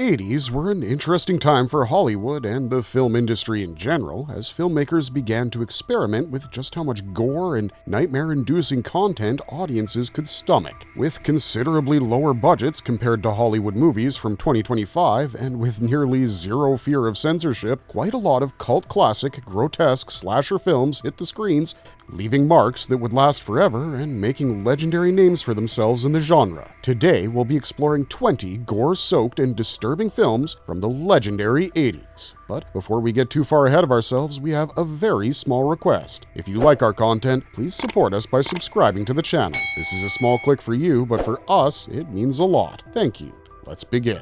80s were an interesting time for Hollywood and the film industry in general, as filmmakers began to experiment with just how much gore and nightmare-inducing content audiences could stomach. With considerably lower budgets compared to Hollywood movies from 2025, and with nearly zero fear of censorship, quite a lot of cult classic, grotesque slasher films hit the screens, leaving marks that would last forever and making legendary names for themselves in the genre. Today, we'll be exploring 20 gore-soaked and disturbing films from the legendary 80s. But before we get too far ahead of ourselves, we have a very small request. If you like our content, please support us by subscribing to the channel. This is a small click for you, but for us, it means a lot. Thank you. Let's begin.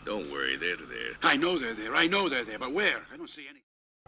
Don't worry, they're there. I know they're there, but where? I don't see any.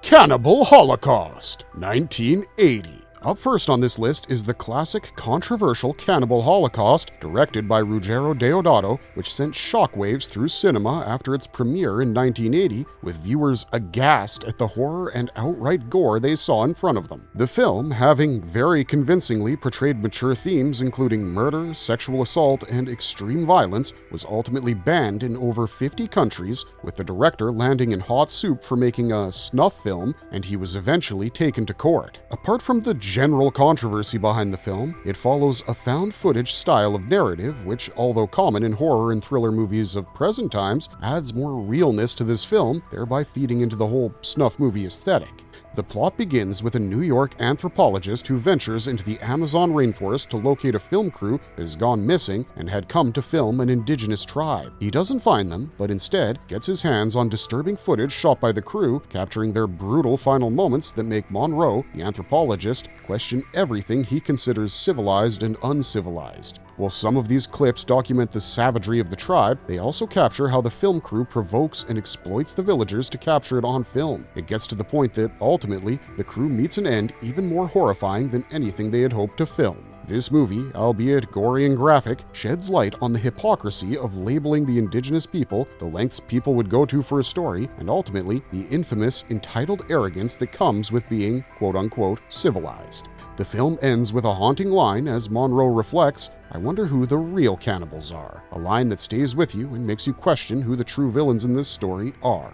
Cannibal Holocaust, 1980. Up first on this list is the classic, controversial Cannibal Holocaust, directed by Ruggero Deodato, which sent shockwaves through cinema after its premiere in 1980, with viewers aghast at the horror and outright gore they saw in front of them. The film, having very convincingly portrayed mature themes including murder, sexual assault, and extreme violence, was ultimately banned in over 50 countries, with the director landing in hot soup for making a snuff film, and he was eventually taken to court. Apart from the general controversy behind the film, it follows a found footage style of narrative which, although common in horror and thriller movies of present times, adds more realness to this film, thereby feeding into the whole snuff movie aesthetic. The plot begins with a New York anthropologist who ventures into the Amazon rainforest to locate a film crew that has gone missing and had come to film an indigenous tribe. He doesn't find them, but instead gets his hands on disturbing footage shot by the crew, capturing their brutal final moments that make Monroe, the anthropologist, question everything he considers civilized and uncivilized. While some of these clips document the savagery of the tribe, they also capture how the film crew provokes and exploits the villagers to capture it on film. It gets to the point that, ultimately, the crew meets an end even more horrifying than anything they had hoped to film. This movie, albeit gory and graphic, sheds light on the hypocrisy of labeling the indigenous people, the lengths people would go to for a story, and ultimately, the infamous, entitled arrogance that comes with being, quote-unquote, civilized. The film ends with a haunting line as Monroe reflects, "I wonder who the real cannibals are," a line that stays with you and makes you question who the true villains in this story are.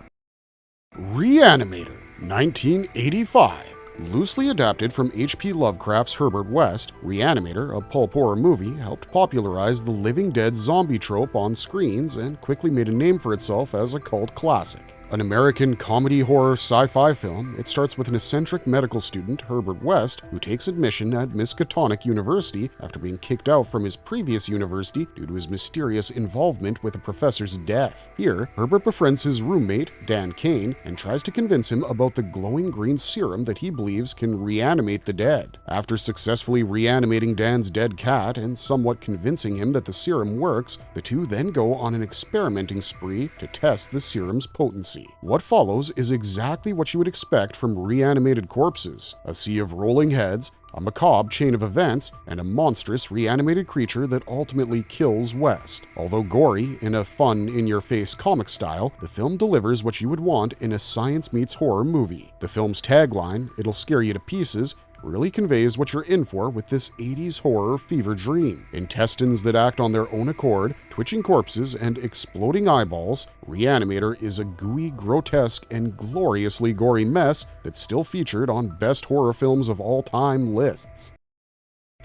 Reanimator, 1985. Loosely adapted from H.P. Lovecraft's Herbert West, Reanimator, a pulp horror movie, helped popularize the living dead zombie trope on screens and quickly made a name for itself as a cult classic. An American comedy horror sci-fi film, it starts with an eccentric medical student, Herbert West, who takes admission at Miskatonic University after being kicked out from his previous university due to his mysterious involvement with a professor's death. Here, Herbert befriends his roommate, Dan Kane, and tries to convince him about the glowing green serum that he believes can reanimate the dead. After successfully reanimating Dan's dead cat and somewhat convincing him that the serum works, the two then go on an experimenting spree to test the serum's potency. What follows is exactly what you would expect from reanimated corpses: a sea of rolling heads, a macabre chain of events, and a monstrous reanimated creature that ultimately kills West. Although gory, in a fun, in-your-face comic style, the film delivers what you would want in a science meets horror movie. The film's tagline, "It'll scare you to pieces," really conveys what you're in for with this 80s horror fever dream. Intestines that act on their own accord, twitching corpses, and exploding eyeballs, Reanimator is a gooey, grotesque, and gloriously gory mess that's still featured on best horror films of all time lists.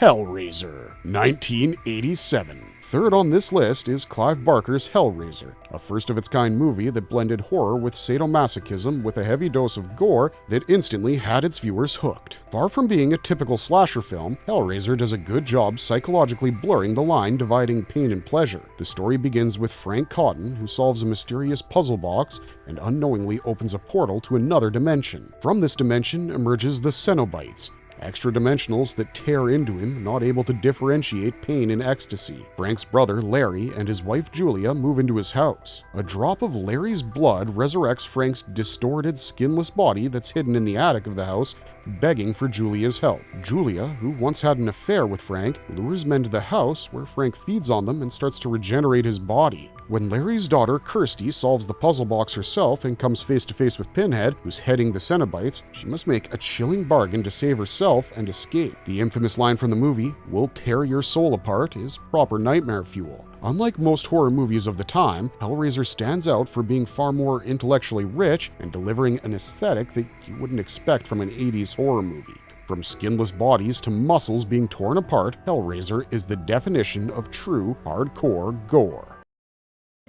Hellraiser, 1987. Third on this list is Clive Barker's Hellraiser, a first-of-its-kind movie that blended horror with sadomasochism with a heavy dose of gore that instantly had its viewers hooked. Far from being a typical slasher film, Hellraiser does a good job psychologically blurring the line dividing pain and pleasure. The story begins with Frank Cotton, who solves a mysterious puzzle box and unknowingly opens a portal to another dimension. From this dimension emerges the Cenobites, extra-dimensionals that tear into him, not able to differentiate pain and ecstasy. Frank's brother, Larry, and his wife, Julia, move into his house. A drop of Larry's blood resurrects Frank's distorted, skinless body that's hidden in the attic of the house, begging for Julia's help. Julia, who once had an affair with Frank, lures men to the house, where Frank feeds on them and starts to regenerate his body. When Larry's daughter, Kirsty, solves the puzzle box herself and comes face-to-face with Pinhead, who's heading the Cenobites, she must make a chilling bargain to save herself and escape. The infamous line from the movie, "We'll tear your soul apart," is proper nightmare fuel. Unlike most horror movies of the time, Hellraiser stands out for being far more intellectually rich and delivering an aesthetic that you wouldn't expect from an 80s horror movie. From skinless bodies to muscles being torn apart, Hellraiser is the definition of true hardcore gore.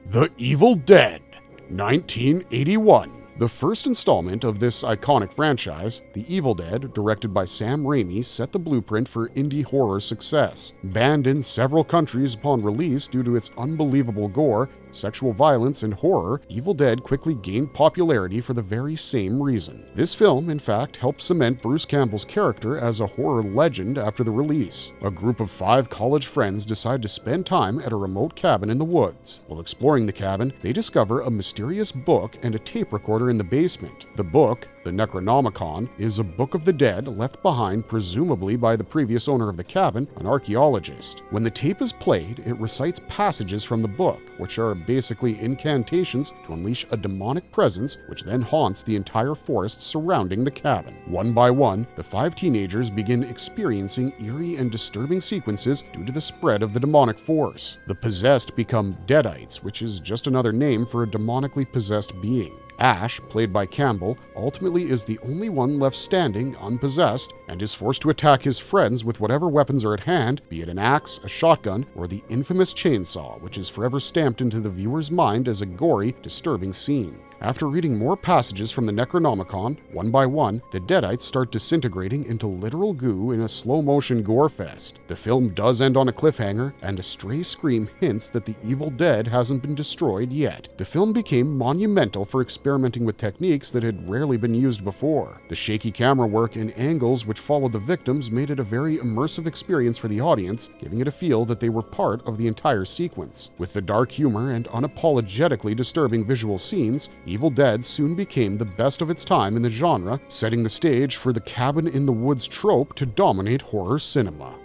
The Evil Dead, 1981. The first installment of this iconic franchise, The Evil Dead, directed by Sam Raimi, set the blueprint for indie horror success. Banned in several countries upon release due to its unbelievable gore, sexual violence, and horror, Evil Dead quickly gained popularity for the very same reason. This film, in fact, helped cement Bruce Campbell's character as a horror legend after the release. A group of 5 college friends decide to spend time at a remote cabin in the woods. While exploring the cabin, they discover a mysterious book and a tape recorder in the basement. The book, the Necronomicon, is a book of the dead left behind presumably by the previous owner of the cabin, an archaeologist. When the tape is played, it recites passages from the book, which are basically incantations to unleash a demonic presence which then haunts the entire forest surrounding the cabin. One by one, the 5 teenagers begin experiencing eerie and disturbing sequences due to the spread of the demonic force. The possessed become deadites, which is just another name for a demonically possessed being. Ash, played by Campbell, ultimately is the only one left standing unpossessed and is forced to attack his friends with whatever weapons are at hand, be it an axe, a shotgun, or the infamous chainsaw, which is forever stamped into the viewer's mind as a gory, disturbing scene. After reading more passages from the Necronomicon, one by one, the deadites start disintegrating into literal goo in a slow-motion gore fest. The film does end on a cliffhanger, and a stray scream hints that the Evil Dead hasn't been destroyed yet. The film became monumental for experimenting with techniques that had rarely been used before. The shaky camera work and angles which followed the victims made it a very immersive experience for the audience, giving it a feel that they were part of the entire sequence. With the dark humor and unapologetically disturbing visual scenes, Evil Dead soon became the best of its time in the genre, setting the stage for the cabin in the woods trope to dominate horror cinema.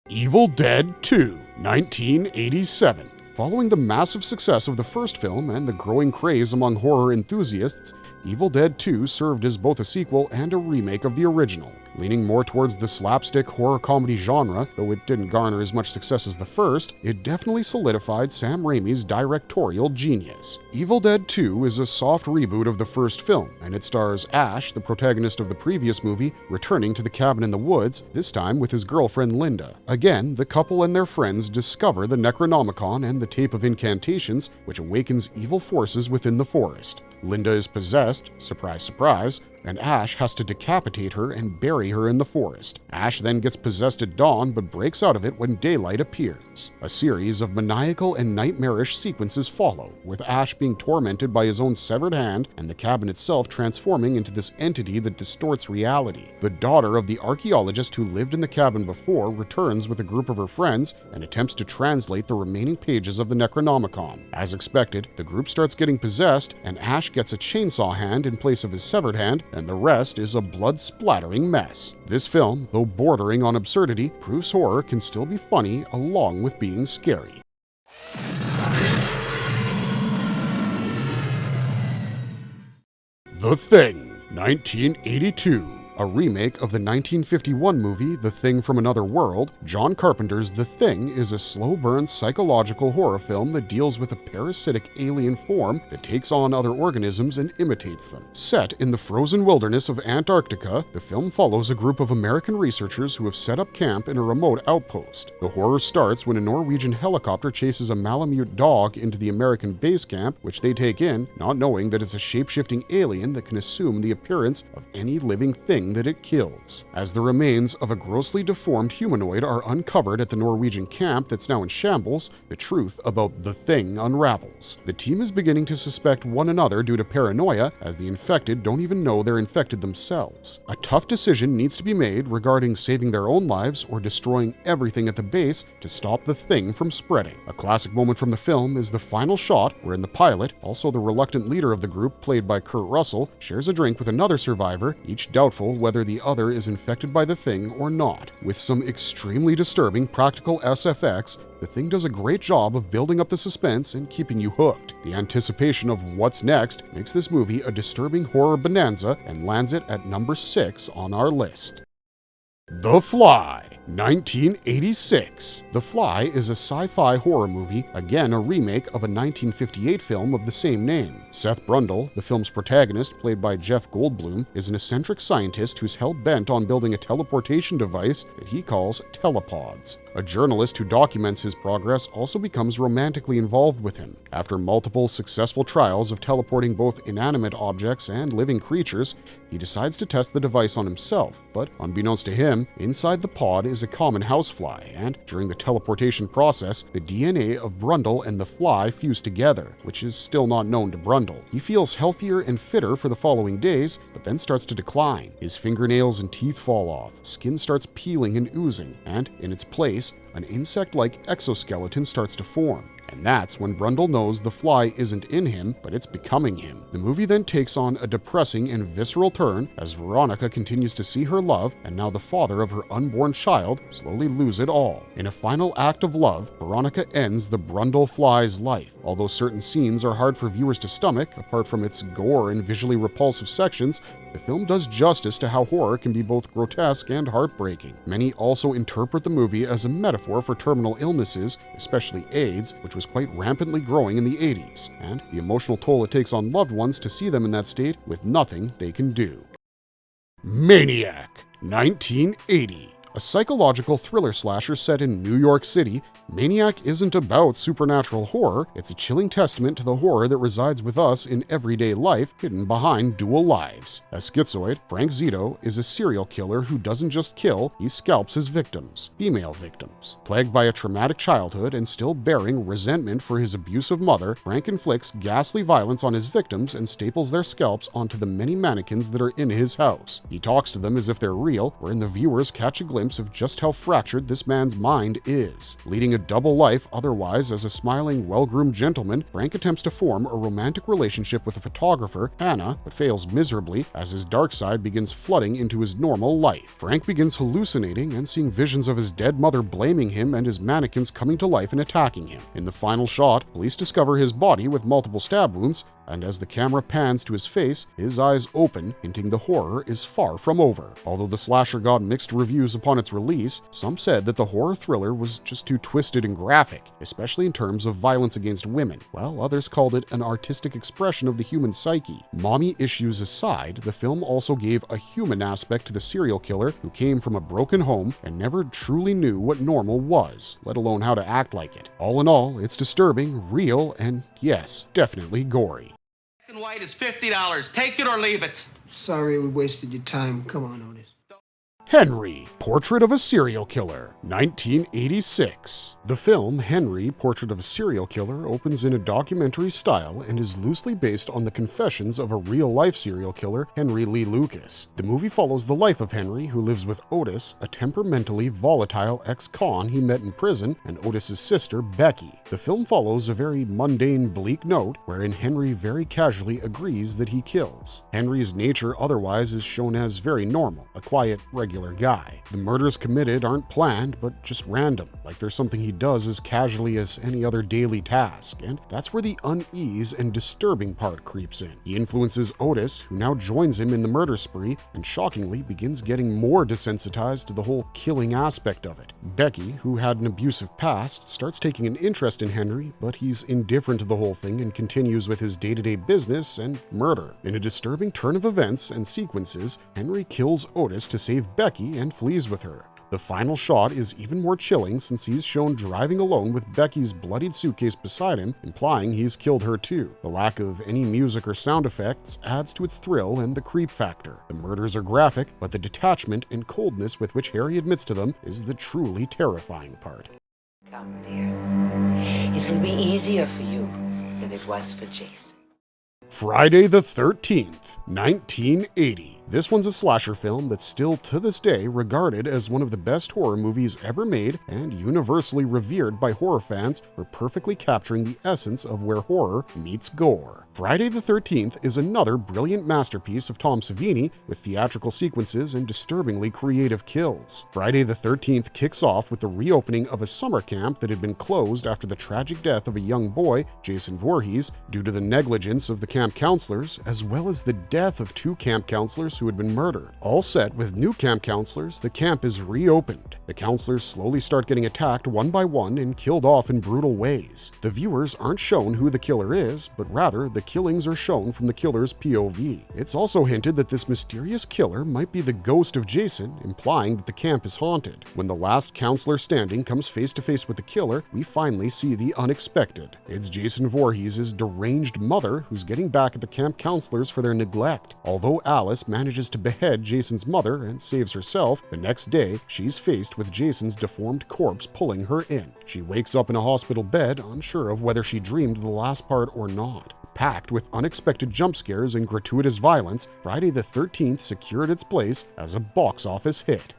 Evil Dead 2, 1987. Following the massive success of the first film and the growing craze among horror enthusiasts, Evil Dead 2 served as both a sequel and a remake of the original. Leaning more towards the slapstick horror comedy genre, though it didn't garner as much success as the first, it definitely solidified Sam Raimi's directorial genius. Evil Dead 2 is a soft reboot of the first film, and it stars Ash, the protagonist of the previous movie, returning to the cabin in the woods, this time with his girlfriend Linda. Again, the couple and their friends discover the Necronomicon and the tape of incantations, which awakens evil forces within the forest. Linda is possessed, surprise, surprise, and Ash has to decapitate her and bury her in the forest. Ash then gets possessed at dawn but breaks out of it when daylight appears. A series of maniacal and nightmarish sequences follow, with Ash being tormented by his own severed hand and the cabin itself transforming into this entity that distorts reality. The daughter of the archaeologist who lived in the cabin before returns with a group of her friends and attempts to translate the remaining pages of the Necronomicon. As expected, the group starts getting possessed and Ash gets a chainsaw hand in place of his severed hand, and the rest is a blood-splattering mess. This film, though bordering on absurdity, proves horror can still be funny along with being scary. The Thing, 1982. A remake of the 1951 movie The Thing from Another World, John Carpenter's The Thing is a slow-burn psychological horror film that deals with a parasitic alien form that takes on other organisms and imitates them. Set in the frozen wilderness of Antarctica, the film follows a group of American researchers who have set up camp in a remote outpost. The horror starts when a Norwegian helicopter chases a Malamute dog into the American base camp, which they take in, not knowing that it's a shape-shifting alien that can assume the appearance of any living thing that it kills. As the remains of a grossly deformed humanoid are uncovered at the Norwegian camp that's now in shambles, the truth about the Thing unravels. The team is beginning to suspect one another due to paranoia, as the infected don't even know they're infected themselves. A tough decision needs to be made regarding saving their own lives or destroying everything at the base to stop the Thing from spreading. A classic moment from the film is the final shot wherein the pilot, also the reluctant leader of the group played by Kurt Russell, shares a drink with another survivor, each doubtful whether the other is infected by the Thing or not. With some extremely disturbing practical SFX, the Thing does a great job of building up the suspense and keeping you hooked. The anticipation of what's next makes this movie a disturbing horror bonanza and lands it at number 6 on our list. The Fly, 1986. The Fly is a sci-fi horror movie, again a remake of a 1958 film of the same name. Seth Brundle, the film's protagonist, played by Jeff Goldblum, is an eccentric scientist who's hell-bent on building a teleportation device that he calls telepods. A journalist who documents his progress also becomes romantically involved with him. After multiple successful trials of teleporting both inanimate objects and living creatures, he decides to test the device on himself, but unbeknownst to him, inside the pod is a common housefly, and during the teleportation process, the DNA of Brundle and the fly fuse together, which is still not known to Brundle. He feels healthier and fitter for the following days, but then starts to decline. His fingernails and teeth fall off, skin starts peeling and oozing, and in its place, an insect-like exoskeleton starts to form. And that's when Brundle knows the fly isn't in him, but it's becoming him. The movie then takes on a depressing and visceral turn as Veronica continues to see her love and now the father of her unborn child slowly lose it all. In a final act of love, Veronica ends the Brundle fly's life. Although certain scenes are hard for viewers to stomach, apart from its gore and visually repulsive sections, the film does justice to how horror can be both grotesque and heartbreaking. Many also interpret the movie as a metaphor for terminal illnesses, especially AIDS, which was quite rampantly growing in the 80s, and the emotional toll it takes on loved ones to see them in that state with nothing they can do. Maniac, 1980. A psychological thriller slasher set in New York City, Maniac isn't about supernatural horror, it's a chilling testament to the horror that resides with us in everyday life, hidden behind dual lives. A schizoid, Frank Zito is a serial killer who doesn't just kill, he scalps his victims, female victims. Plagued by a traumatic childhood and still bearing resentment for his abusive mother, Frank inflicts ghastly violence on his victims and staples their scalps onto the many mannequins that are in his house. He talks to them as if they're real, wherein the viewers catch a glimpse of just how fractured this man's mind is. Leading a double life otherwise as a smiling, well-groomed gentleman, Frank attempts to form a romantic relationship with a photographer, Hannah, but fails miserably as his dark side begins flooding into his normal life. Frank begins hallucinating and seeing visions of his dead mother blaming him and his mannequins coming to life and attacking him. In the final shot, police discover his body with multiple stab wounds, and as the camera pans to his face, his eyes open, hinting the horror is far from over. Although the slasher got mixed reviews upon its release, some said that the horror thriller was just too twisted and graphic, especially in terms of violence against women, while others called it an artistic expression of the human psyche. Mommy issues aside, the film also gave a human aspect to the serial killer who came from a broken home and never truly knew what normal was, let alone how to act like it. All in all, it's disturbing, real, and yes, definitely gory. White is $50. Take it or leave it. Sorry we wasted your time. Come on, Otis. Henry, Portrait of a Serial Killer, 1986. The film Henry, Portrait of a Serial Killer opens in a documentary style and is loosely based on the confessions of a real-life serial killer, Henry Lee Lucas. The movie follows the life of Henry, who lives with Otis, a temperamentally volatile ex-con he met in prison, and Otis's sister, Becky. The film follows a very mundane, bleak note, wherein Henry very casually agrees that he kills. Henry's nature otherwise is shown as very normal, a quiet, regular guy. The murders committed aren't planned, but just random, like there's something he does as casually as any other daily task, and that's where the unease and disturbing part creeps in. He influences Otis, who now joins him in the murder spree, and shockingly begins getting more desensitized to the whole killing aspect of it. Becky, who had an abusive past, starts taking an interest in Henry, but he's indifferent to the whole thing and continues with his day-to-day business and murder. In a disturbing turn of events and sequences, Henry kills Otis to save Becky and flees with her. The final shot is even more chilling since he's shown driving alone with Becky's bloodied suitcase beside him, implying he's killed her too. The lack of any music or sound effects adds to its thrill and the creep factor. The murders are graphic, but the detachment and coldness with which Harry admits to them is the truly terrifying part. Come, dear. It will be easier for you than it was for Jason. Friday the 13th, 1980. This one's a slasher film that's still to this day regarded as one of the best horror movies ever made and universally revered by horror fans for perfectly capturing the essence of where horror meets gore. Friday the 13th is another brilliant masterpiece of Tom Savini with theatrical sequences and disturbingly creative kills. Friday the 13th kicks off with the reopening of a summer camp that had been closed after the tragic death of a young boy, Jason Voorhees, due to the negligence of the camp counselors, as well as the death of two camp counselors members who had been murdered. All set with new camp counselors, the camp is reopened. The counselors slowly start getting attacked one by one and killed off in brutal ways. The viewers aren't shown who the killer is, but rather the killings are shown from the killer's POV. It's also hinted that this mysterious killer might be the ghost of Jason, implying that the camp is haunted. When the last counselor standing comes face to face with the killer, we finally see the unexpected. It's Jason Voorhees' deranged mother who's getting back at the camp counselors for their neglect. Although Alice manages to behead Jason's mother and saves herself, the next day she's faced with Jason's deformed corpse pulling her in. She wakes up in a hospital bed, unsure of whether she dreamed the last part or not. Packed with unexpected jump scares and gratuitous violence, Friday the 13th secured its place as a box office hit.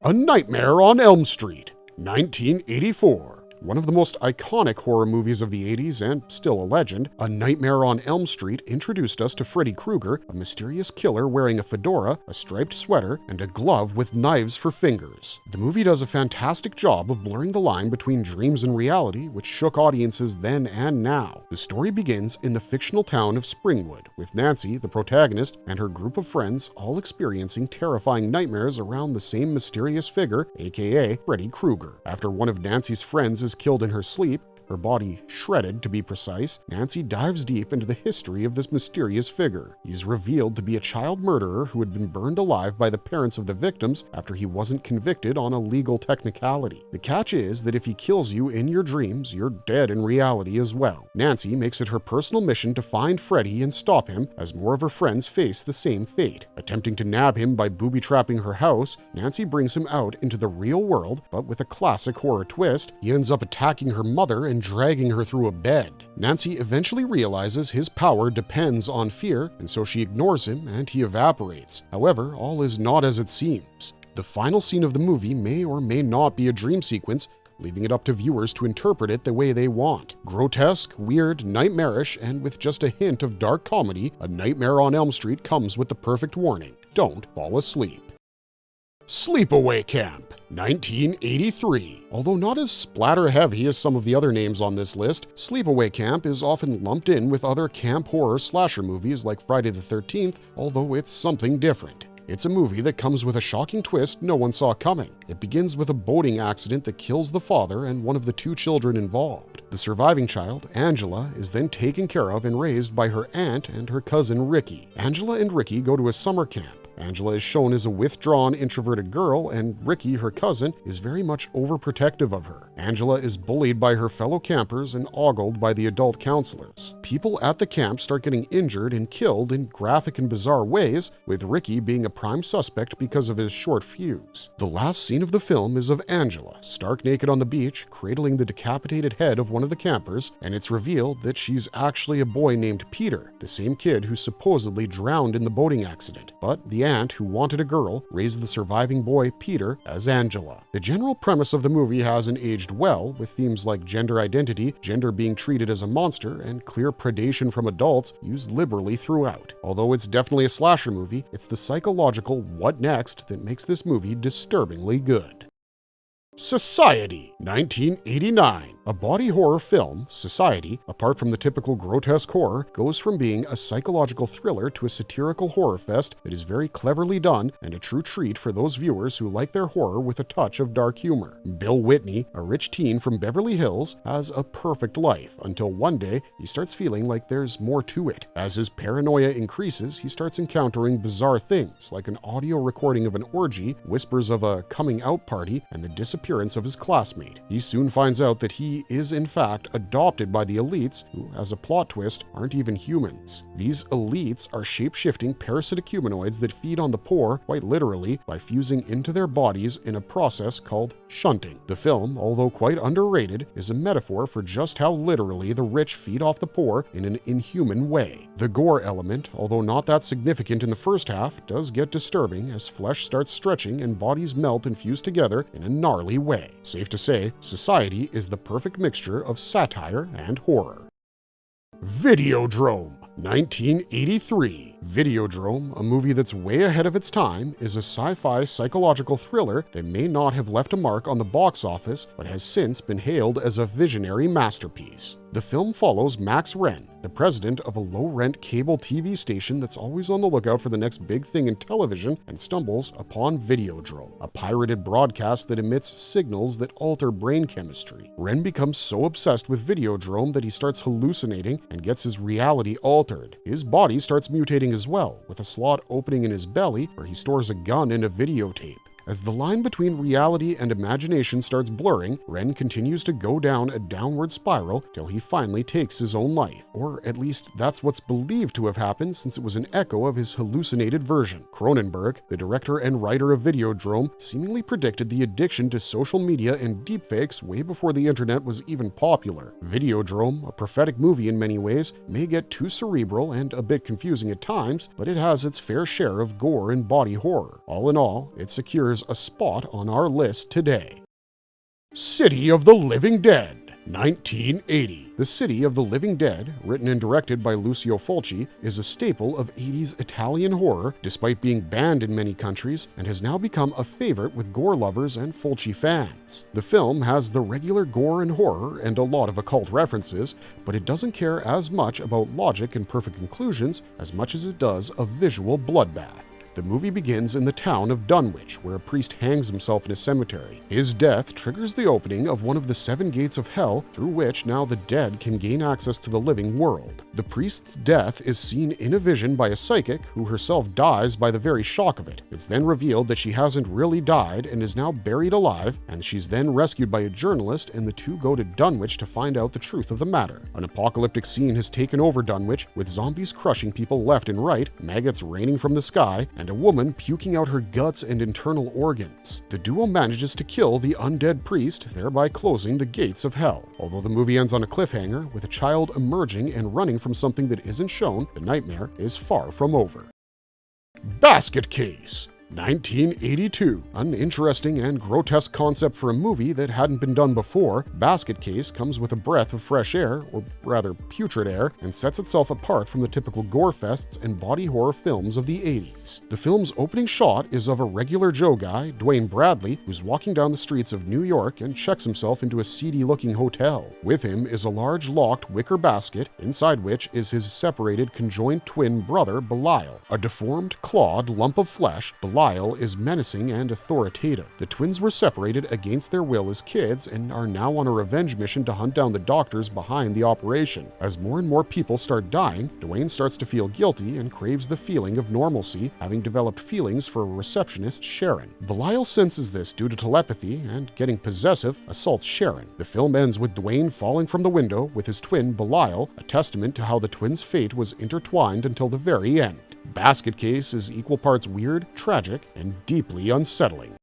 A Nightmare on Elm Street, 1984. One of the most iconic horror movies of the 80s and still a legend, A Nightmare on Elm Street introduced us to Freddy Krueger, a mysterious killer wearing a fedora, a striped sweater, and a glove with knives for fingers. The movie does a fantastic job of blurring the line between dreams and reality, which shook audiences then and now. The story begins in the fictional town of Springwood, with Nancy, the protagonist, and her group of friends all experiencing terrifying nightmares around the same mysterious figure, aka Freddy Krueger. After one of Nancy's friends is killed in her sleep, her body shredded to be precise, Nancy dives deep into the history of this mysterious figure. He's revealed to be a child murderer who had been burned alive by the parents of the victims after he wasn't convicted on a legal technicality. The catch is that if he kills you in your dreams, you're dead in reality as well. Nancy makes it her personal mission to find Freddy and stop him, as more of her friends face the same fate. Attempting to nab him by booby-trapping her house, Nancy brings him out into the real world, but with a classic horror twist, he ends up attacking her mother and dragging her through a bed. Nancy eventually realizes his power depends on fear, and so she ignores him and he evaporates. However, all is not as it seems. The final scene of the movie may or may not be a dream sequence, leaving it up to viewers to interpret it the way they want. Grotesque, weird, nightmarish, and with just a hint of dark comedy, A Nightmare on Elm Street comes with the perfect warning: don't fall asleep. Sleepaway Camp, 1983. Although not as splatter-heavy as some of the other names on this list, Sleepaway Camp is often lumped in with other camp horror slasher movies like Friday the 13th, although it's something different. It's a movie that comes with a shocking twist no one saw coming. It begins with a boating accident that kills the father and one of the two children involved. The surviving child, Angela, is then taken care of and raised by her aunt and her cousin Ricky. Angela and Ricky go to a summer camp. Angela is shown as a withdrawn, introverted girl, and Ricky, her cousin, is very much overprotective of her. Angela is bullied by her fellow campers and ogled by the adult counselors. People at the camp start getting injured and killed in graphic and bizarre ways, with Ricky being a prime suspect because of his short fuse. The last scene of the film is of Angela, stark naked on the beach, cradling the decapitated head of one of the campers, and it's revealed that she's actually a boy named Peter, the same kid who supposedly drowned in the boating accident. But the aunt, who wanted a girl, raised the surviving boy, Peter, as Angela. The general premise of the movie hasn't aged well, with themes like gender identity, gender being treated as a monster, and clear predation from adults used liberally throughout. Although it's definitely a slasher movie, it's the psychological what next that makes this movie disturbingly good. Society, 1989. A body horror film, Society, apart from the typical grotesque horror, goes from being a psychological thriller to a satirical horror fest that is very cleverly done and a true treat for those viewers who like their horror with a touch of dark humor. Bill Whitney, a rich teen from Beverly Hills, has a perfect life until one day he starts feeling like there's more to it. As his paranoia increases, he starts encountering bizarre things like an audio recording of an orgy, whispers of a coming out party, and the disappearance of his classmate. He soon finds out that he is in fact adopted by the elites, who, as a plot twist, aren't even humans. These elites are shape-shifting parasitic humanoids that feed on the poor, quite literally, by fusing into their bodies in a process called shunting. The film, although quite underrated, is a metaphor for just how literally the rich feed off the poor in an inhuman way. The gore element, although not that significant in the first half, does get disturbing as flesh starts stretching and bodies melt and fuse together in a gnarly way. Safe to say, Society is the perfect mixture of satire and horror. Videodrome, 1983. Videodrome, a movie that's way ahead of its time, is a sci-fi psychological thriller that may not have left a mark on the box office, but has since been hailed as a visionary masterpiece. The film follows Max Wren, the president of a low-rent cable TV station that's always on the lookout for the next big thing in television, and stumbles upon Videodrome, a pirated broadcast that emits signals that alter brain chemistry. Wren becomes so obsessed with Videodrome that he starts hallucinating and gets his reality altered. His body starts mutating as well, with a slot opening in his belly where he stores a gun and a videotape. As the line between reality and imagination starts blurring, Wren continues to go down a downward spiral till he finally takes his own life. Or at least that's what's believed to have happened, since it was an echo of his hallucinated version. Cronenberg, the director and writer of Videodrome, seemingly predicted the addiction to social media and deepfakes way before the internet was even popular. Videodrome, a prophetic movie in many ways, may get too cerebral and a bit confusing at times, but it has its fair share of gore and body horror. All in all, it secures a spot on our list today. City of the Living Dead, 1980. The City of the Living Dead, written and directed by Lucio Fulci, is a staple of 80s Italian horror despite being banned in many countries, and has now become a favorite with gore lovers and Fulci fans. The film has the regular gore and horror and a lot of occult references, but it doesn't care as much about logic and perfect conclusions as much as it does a visual bloodbath. The movie begins in the town of Dunwich, where a priest hangs himself in a cemetery. His death triggers the opening of one of the 7 gates of hell, through which now the dead can gain access to the living world. The priest's death is seen in a vision by a psychic, who herself dies by the very shock of it. It's then revealed that she hasn't really died and is now buried alive, and she's then rescued by a journalist, and the two go to Dunwich to find out the truth of the matter. An apocalyptic scene has taken over Dunwich, with zombies crushing people left and right, maggots raining from the sky, and a woman puking out her guts and internal organs. The duo manages to kill the undead priest, thereby closing the gates of hell. Although the movie ends on a cliffhanger, with a child emerging and running from something that isn't shown, the nightmare is far from over. Basket Case, 1982. An interesting and grotesque concept for a movie that hadn't been done before, Basket Case comes with a breath of fresh air, or rather putrid air, and sets itself apart from the typical gore fests and body horror films of the 80s. The film's opening shot is of a regular Joe guy, Dwayne Bradley, who's walking down the streets of New York and checks himself into a seedy-looking hotel. With him is a large locked wicker basket, inside which is his separated conjoined twin brother, Belial. A deformed, clawed lump of flesh, Belial is menacing and authoritative. The twins were separated against their will as kids and are now on a revenge mission to hunt down the doctors behind the operation. As more and more people start dying, Dwayne starts to feel guilty and craves the feeling of normalcy, having developed feelings for a receptionist, Sharon. Belial senses this due to telepathy and, getting possessive, assaults Sharon. The film ends with Dwayne falling from the window with his twin Belial, a testament to how the twins' fate was intertwined until the very end. Basket Case is equal parts weird, tragic, and deeply unsettling.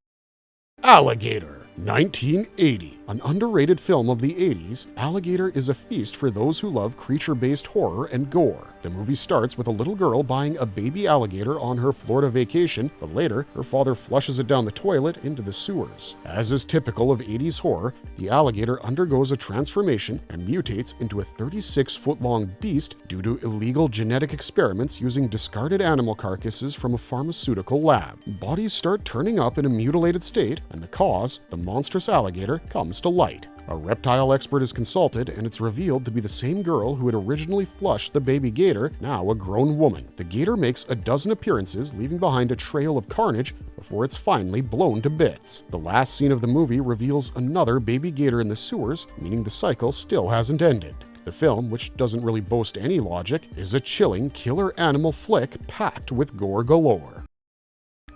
Alligator, 1980. An underrated film of the 80s, Alligator is a feast for those who love creature-based horror and gore. The movie starts with a little girl buying a baby alligator on her Florida vacation, but later her father flushes it down the toilet into the sewers. As is typical of 80s horror, the alligator undergoes a transformation and mutates into a 36-foot-long beast due to illegal genetic experiments using discarded animal carcasses from a pharmaceutical lab. Bodies start turning up in a mutilated state, and the cause, the monstrous alligator, comes to light. A reptile expert is consulted, and it's revealed to be the same girl who had originally flushed the baby gator, now a grown woman. The gator makes a dozen appearances, leaving behind a trail of carnage before it's finally blown to bits. The last scene of the movie reveals another baby gator in the sewers, meaning the cycle still hasn't ended. The film, which doesn't really boast any logic, is a chilling killer animal flick packed with gore galore.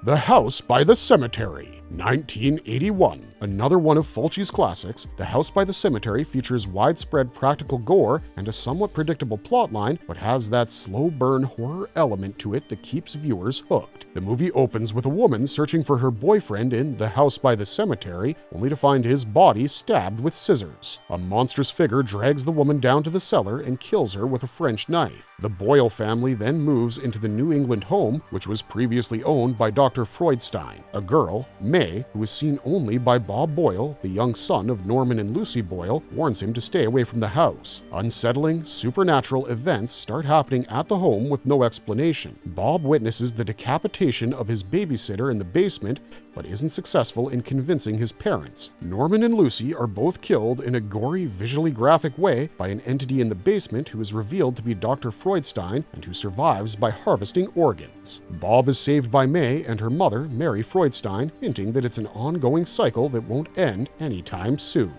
The House by the Cemetery, 1981. Another one of Fulci's classics, The House by the Cemetery features widespread practical gore and a somewhat predictable plotline, but has that slow burn horror element to it that keeps viewers hooked. The movie opens with a woman searching for her boyfriend in The House by the Cemetery, only to find his body stabbed with scissors. A monstrous figure drags the woman down to the cellar and kills her with a French knife. The Boyle family then moves into the New England home, which was previously owned by Dr. Dr. Freudstein. A girl, May, who is seen only by Bob Boyle, the young son of Norman and Lucy Boyle, warns him to stay away from the house. Unsettling, supernatural events start happening at the home with no explanation. Bob witnesses the decapitation of his babysitter in the basement, but isn't successful in convincing his parents. Norman and Lucy are both killed in a gory, visually graphic way by an entity in the basement who is revealed to be Dr. Freudstein and who survives by harvesting organs. Bob is saved by May and her mother, Mary Freudstein, hinting that it's an ongoing cycle that won't end anytime soon.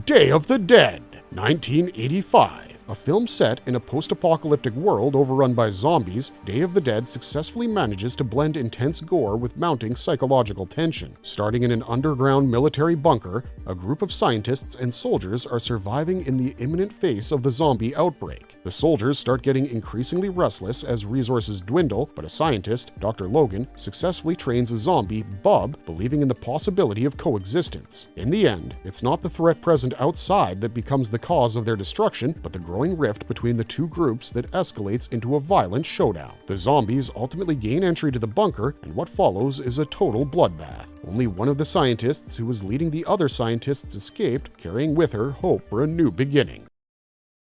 Day of the Dead, 1985. A film set in a post-apocalyptic world overrun by zombies, Day of the Dead successfully manages to blend intense gore with mounting psychological tension. Starting in an underground military bunker, a group of scientists and soldiers are surviving in the imminent face of the zombie outbreak. The soldiers start getting increasingly restless as resources dwindle, but a scientist, Dr. Logan, successfully trains a zombie, Bub, believing in the possibility of coexistence. In the end, it's not the threat present outside that becomes the cause of their destruction, but the growing rift between the two groups that escalates into a violent showdown. The zombies ultimately gain entry to the bunker, and what follows is a total bloodbath. Only one of the scientists who was leading the other scientists escaped, carrying with her hope for a new beginning.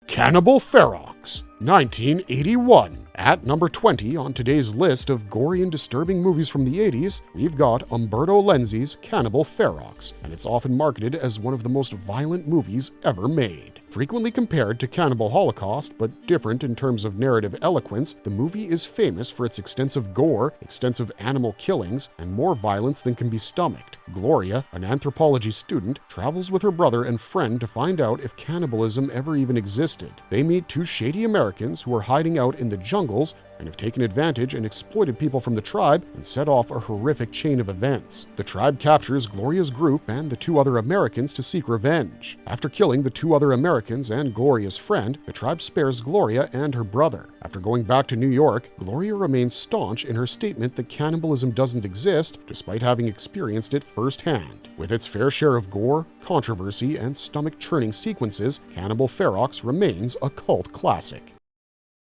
Cannibal Fox, 1981. At number 20 on today's list of gory and disturbing movies from the 80s, we've got Umberto Lenzi's Cannibal Fox, and it's often marketed as one of the most violent movies ever made. Frequently compared to Cannibal Holocaust, but different in terms of narrative eloquence, the movie is famous for its extensive gore, extensive animal killings, and more violence than can be stomached. Gloria, an anthropology student, travels with her brother and friend to find out if cannibalism ever even existed. They meet two shady Americans who are hiding out in the jungles and have taken advantage and exploited people from the tribe and set off a horrific chain of events. The tribe captures Gloria's group and the two other Americans to seek revenge. After killing the two other Americans and Gloria's friend, the tribe spares Gloria and her brother. After going back to New York, Gloria remains staunch in her statement that cannibalism doesn't exist, despite having experienced it firsthand. With its fair share of gore, controversy, and stomach-churning sequences, Cannibal Fox remains a cult classic.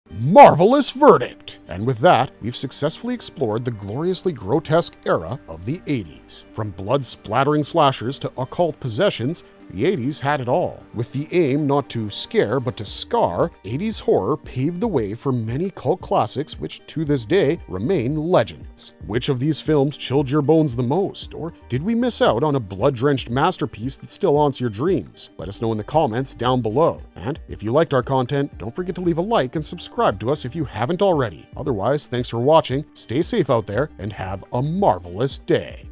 Marvelous verdict! And with that, we've successfully explored the gloriously grotesque era of the 80s. From blood-splattering slashers to occult possessions, the 80s had it all. With the aim not to scare but to scar, 80s horror paved the way for many cult classics which to this day remain legends. Which of these films chilled your bones the most? Or did we miss out on a blood-drenched masterpiece that still haunts your dreams? Let us know in the comments down below. And if you liked our content, don't forget to leave a like and subscribe to us if you haven't already. Otherwise, thanks for watching, stay safe out there, and have a marvelous day.